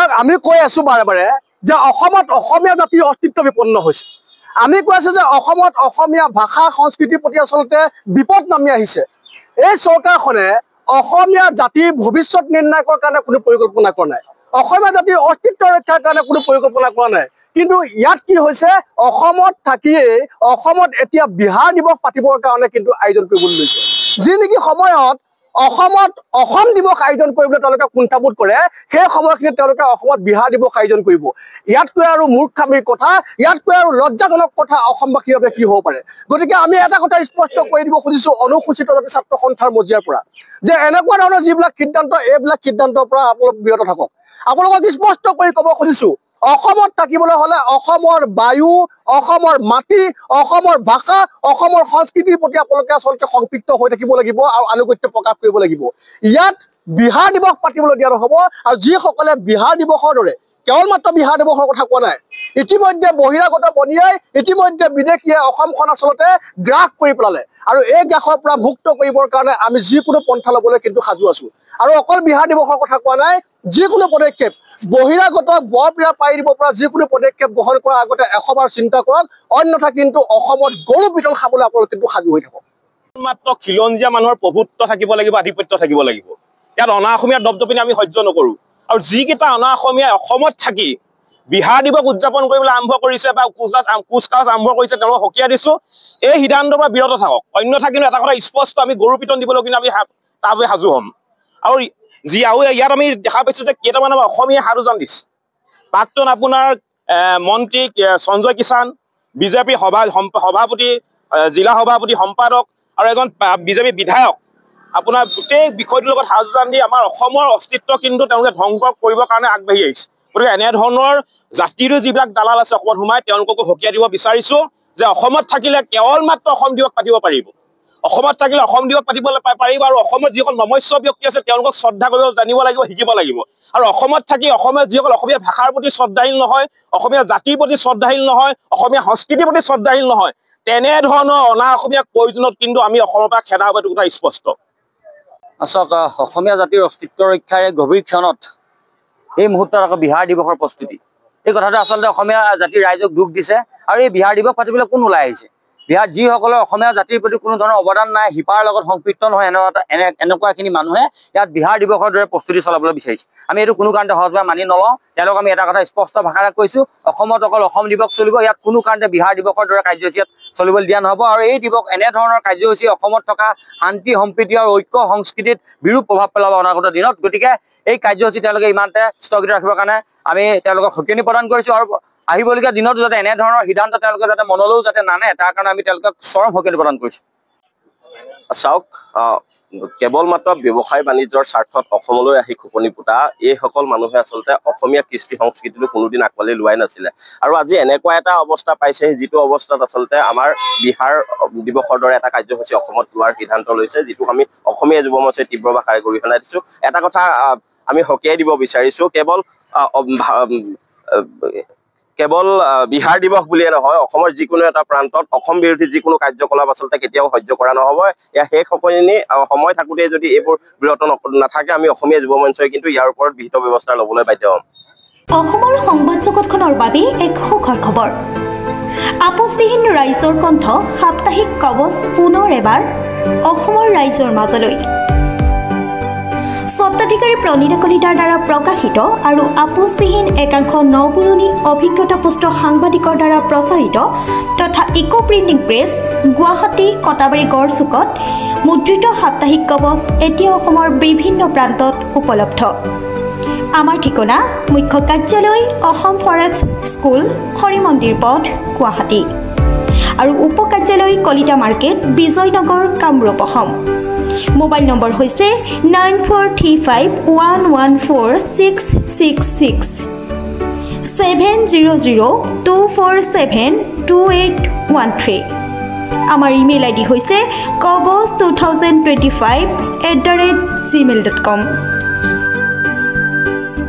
চাওক আমি কৈ আছো বাৰে বাৰে যে অসমত অসমীয়া জাতিৰ অস্তিত্ব বিপন্ন হৈছে আমি কৈ আছো যে অসমত অসমীয়া ভাষা সংস্কৃতিৰ প্ৰতি আচলতে বিপদ নামি আহিছে এই চৰকাৰখনে অসমীয়া জাতিৰ ভৱিষ্যত নিৰ্ণয়কৰ কাৰণে কোনো পৰিকল্পনা কৰা নাই অসমীয়া জাতিৰ অস্তিত্ব ৰক্ষাৰ কাৰণে কোনো পৰিকল্পনা কৰা নাই কিন্তু ইয়াত কি হৈছে অসমত থাকিয়ে অসমত এতিয়া বিহাৰ দিৱস পাতিবৰ কাৰণে কিন্তু আয়োজন কৰিবলৈ লৈছে যি নেকি সময়ত অসমত অসম দিৱস আয়োজন কৰিবলৈ তেওঁলোকে কুণ্ঠাবোধ কৰে সেই সময়খিনিত তেওঁলোকে অসমত বিহাৰ দিৱস আয়োজন কৰিব ইয়াতকৈ আৰু মূৰ্খামিৰ কথা ইয়াতকৈ আৰু লজ্জাজনক কথা অসমবাসীৰ বাবে কি হ'ব পাৰে গতিকে আমি এটা কথা স্পষ্ট কৰি দিব খুজিছো অনুসূচিত জাতি ছাত্ৰ সন্থাৰ মজিয়াৰ পৰা যে এনেকুৱা ধৰণৰ যিবিলাক সিদ্ধান্ত এইবিলাক সিদ্ধান্তৰ পৰা আপোনালোক বিৰত থাকক আপোনালোকক স্পষ্ট কৰি ক'ব খুজিছো অসমত থাকিবলৈ হলে অসমৰ বায়ু অসমৰ মাটি অসমৰ ভাষা অসমৰ সংস্কৃতিৰ প্ৰতি আপোনালোকে আচলতে সংপৃক্ত হৈ থাকিব লাগিব আৰু আনুগত্য প্ৰকাশ কৰিব লাগিব ইয়াত বিহাৰ দিৱস পাতিবলৈ দিয়া নহ'ব আৰু যিসকলে বিহাৰ দিৱসৰ দৰে কেৱল মাত্ৰ বিহাৰ দিৱসৰ কথা কোৱা নাই ইতিমধ্যে বহিৰাগত বনিয়াই ইতিমধ্যে বিদেশীয়ে অসমখন আচলতে গ্ৰাস কৰি পেলালে আৰু এই গ্ৰাসৰ পৰা মুক্ত কৰিবৰ কাৰণে আমি যিকোনো পন্থা ল'বলৈ কিন্তু সাজু আছো আৰু অকল বিহাৰ দিৱসৰ কথা কোৱা নাই যিকোনো পদক্ষেপ বহিৰাগত বৰপীয়া পাই দিব পৰা যিকোনো পদক্ষেপ গ্ৰহণ কৰাৰ আগতে 100 বাৰ চিন্তা কৰক অন্যথা কিন্তু অসমত গৰু পিতল খাবলৈ আপোনালোক কিন্তু সাজু হৈ থাকক মাত্ৰ খিলঞ্জীয়া মানুহৰ প্ৰভুত্ব থাকিব লাগিব আধিপত্য থাকিব লাগিব ইয়াত অনা অসমীয়া দপদপিনি আমি সহ্য নকৰো আৰু যিকেইটা অনা অসমীয়া অসমত থাকি বিহাৰ দিৱস উদযাপন কৰিবলৈ আৰম্ভ কৰিছে বা কুচকাজ আৰম্ভ কৰিছে তেওঁলোকক সকীয়া দিছো এই সিদ্ধান্তৰ পৰা বিৰত থাকক অন্যথা কিন্তু এটা কথা স্পষ্ট আমি গৰু পিতন দিবলৈ কিন্তু আমি তাৰ বাবে সাজু হ'ম আৰু ইয়াত আমি দেখা পাইছো যে কেইটামান আমাৰ অসমীয়া হাৰুজান দিছে প্ৰাক্তন আপোনাৰ মন্ত্ৰী সঞ্জয় কিষাণ বিজেপি সভাপতি জিলা সভাপতি সম্পাদক আৰু এজন বিজেপি বিধায়ক আপোনাৰ গোটেই বিষয়টোৰ লগত হাৰুজান দি আমাৰ অসমৰ অস্তিত্ব কিন্তু তেওঁলোকে ধ্বংস কৰিবৰ কাৰণে আগবাঢ়ি আহিছে গতিকে এনেধৰণৰ জাতিৰো যিবিলাক দালাল আছে অসমত সোমাই তেওঁলোককো সকীয়া দিব বিচাৰিছো যে অসমত থাকিলে কেৱল মাত্ৰ অসম দিৱস পাতিব পাৰিব অসমত থাকিলে অসম দিৱস পাতিবলৈ পাৰিব আৰু অসমত যিসকল নমস্য ব্যক্তি আছে তেওঁলোকক শ্ৰদ্ধা কৰিব জানিব লাগিব শিকিব লাগিব আৰু অসমত থাকি অসমত যিসকল অসমীয়া ভাষাৰ প্ৰতি শ্ৰদ্ধাশীল নহয় অসমীয়া জাতিৰ প্ৰতি শ্ৰদ্ধাশীল নহয় অসমীয়া সংস্কৃতিৰ প্ৰতি শ্ৰদ্ধাশীল নহয় তেনেধৰণৰ অনা অসমীয়াক প্ৰয়োজনত কিন্তু আমি অসমৰ পৰা খেদা হ'ব এইটো কথা স্পষ্ট চাওক অসমীয়া জাতিৰ অস্তিত্ব ৰক্ষাৰ গভীৰ ক্ষণত এই মুহূৰ্তত আকৌ বিহাৰ দিৱসৰ প্ৰস্তুতি এই কথাটো আচলতে অসমীয়া জাতিৰ ৰাইজক দুখ দিছে আৰু এই বিহাৰ দিৱস পাতিবলৈ কোন ওলাই আহিছে বিহাৰ যিসকলৰ অসমীয়া জাতিৰ প্ৰতি কোনো ধৰণৰ অৱদান নাই হিপাৰ লগত সংপৃক্ত নহয় এনেকুৱাখিনি মানুহে ইয়াত বিহাৰ দিৱসৰ দৰে প্ৰস্তুতি চলাবলৈ বিচাৰিছে আমি এইটো কোনো কাৰণতে সহজভাৱে মানি নলওঁ তেওঁলোকক আমি এটা কথা স্পষ্ট ভাষাৰে কৈছো অসমত অকল অসম দিৱস চলিব ইয়াত কোনো কাৰণতে বিহাৰ দিৱসৰ দৰে কাৰ্যসূচী ইয়াত চলিবলৈ দিয়া নহ'ব আৰু এই দিৱস এনেধৰণৰ কাৰ্যসূচী অসমত থকা শান্তি সম্প্ৰীতি আৰু ঐক্য সংস্কৃতিত বিৰূপ প্ৰভাৱ পেলাব অনাগত দিনত গতিকে এই কাৰ্যসূচী তেওঁলোকে ইমানতে স্থগিত ৰাখিবৰ কাৰণে আমি তেওঁলোকক সকিয়নি প্ৰদান কৰিছো আৰু আহিবলগীয়া দিনতো যাতে এনেধৰণৰ সিদ্ধান্ত তেওঁলোকে যাতে মনলৈও যাতে নানে তাৰ কাৰণে আমি তেওঁলোকক চৰম সকিয়নি প্ৰদান কৰিছো চাওক কেৱল মাত্ৰ ব্যৱসায় বাণিজ্যৰ স্বাৰ্থত অসমলৈ আহি খোপনি পোতা এইসকল মানুহে আচলতে অসমীয়া কৃষ্টি সংস্কৃতিটো কোনোদিন আকোৱালি লোৱাই নাছিলে আৰু আজি এনেকুৱা এটা অৱস্থা পাইছে যিটো অৱস্থাত আচলতে আমাৰ বিহাৰ দিৱসৰ দৰে এটা কাৰ্যসূচী অসমত লোৱাৰ সিদ্ধান্ত লৈছে যিটো আমি অসমীয়া যুৱ মঞ্চই তীব্ৰ ভাষাৰে গৰিহণা দিছো এটা কথা আমি সকীয়াই দিব বিচাৰিছো কেৱল বিহাৰ দিৱস বুলিয়ে নহয় অসমৰ যিকোনো এটা প্ৰান্তত অসম বিৰোধী যিকোনো কাৰ্যকলাপ আচলতে কেতিয়াও সহ্য কৰা নহ'ব এয়া শেষ সকলোখিনি সময় থাকোঁতে যদি এইবোৰ বিৰত নাথাকে আমি অসমীয়া যুৱ মঞ্চই কিন্তু ইয়াৰ ওপৰত বিহিত ব্যৱস্থা ল'বলৈ বাধ্য হ'ম অসমৰ সংবাদ জগতখনৰ বাবে এক সুখৰ খবৰ আপোচবিহীন ৰাইজৰ কণ্ঠ সাপ্তাহিক কবচ পুনৰ এবাৰ অসমৰ ৰাইজৰ মাজলৈ স্বত্বাধিকাৰী প্ৰণীতা কলিতাৰ দ্বাৰা প্ৰকাশিত আৰু আপোচবিহীন একাংশ নপুৰণি অভিজ্ঞতাপুষ্ট সাংবাদিকৰ দ্বাৰা প্ৰচাৰিত তথা eco printing press Guwahati Katabari গড়চুকত মুদ্ৰিত সাপ্তাহিক কবচ এতিয়া অসমৰ বিভিন্ন প্ৰান্তত উপলব্ধ আমাৰ ঠিকনা মুখ্য কাৰ্যালয় অসম ফৰেষ্ট স্কুল হৰি মন্দিৰ পথ গুৱাহাটী আৰু উপ কাৰ্যালয় Kalita market Bijoynagar Kamrup Assam mobile number হৈছে 9435114666 70024728813 আমাৰ ইমেইল আইডি হৈছে kobos2025@gmail.com